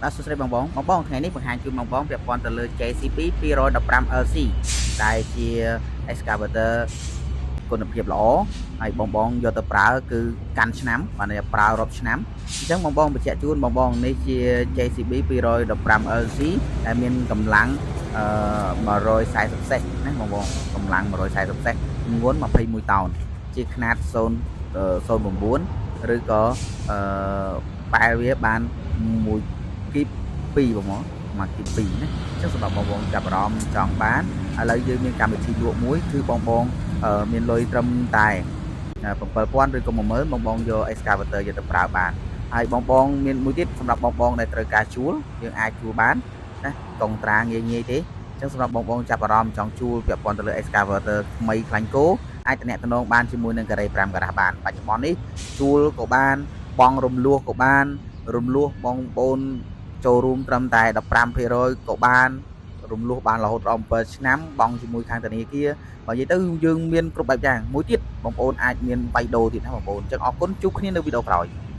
បាទសួស្តីបងបងថ្ងៃនេះបង្ហាញជូនបងពាក់ព័ន្ធទៅលើ JCB 215LC ដែលជា excavator គុណភាពល្អហើយបងយកទៅប្រើគឺកាន់ឆ្នាំបានប្រើរាប់ឆ្នាំអញ្ចឹងបងបញ្ជាក់ជូនបងនេះជា JCB 215LC ដែលមានកម្លាំង140សេសណាបងកម្លាំង140សេសទម្ងន់21តោនជាខ្នាត0.09 ឬក៏ប៉ែវាបាន1គីប2បងមកគីប2ណាអញ្ចឹងសម្រាប់បងចាប់អារម្មណ៍ចង់បានឥឡូវយើងមានកម្មវិធីលក់មួយគឺបងមានលុយត្រឹមតែ7000ឬក៏10000បងយក excavator យកទៅប្រើបានហើយបងមានមួយទៀតសម្រាប់បងដែលត្រូវការជួលយើងអាចជួលបានណាកុងត្រាងាយទេអញ្ចឹងសម្រាប់បងចាប់អារម្មណ៍ចង់ជួលពាក់ព័ន្ធទៅលើ excavator ថ្មីខ្លាញ់គោអាចតំណងបានជាមួយនឹងការ៉េ5ការ៉ាស់បានបច្ចុប្បន្ននេះជួលក៏បានបងរំលោះក៏បានរំលោះបងប្អូនចូលរួមត្រឹមតែ 15% ក៏បានរំលោះបានរហូតដល់7ឆ្នាំបងជាមួយខាងធនាគារបើនិយាយទៅយើងមានគ្រប់បែបយ៉ាងមួយទៀតបងប្អូនអាចមានបៃដូរទៀតណាបងប្អូនអញ្ចឹងអរគុណជួបគ្នានៅវីដេអូក្រោយ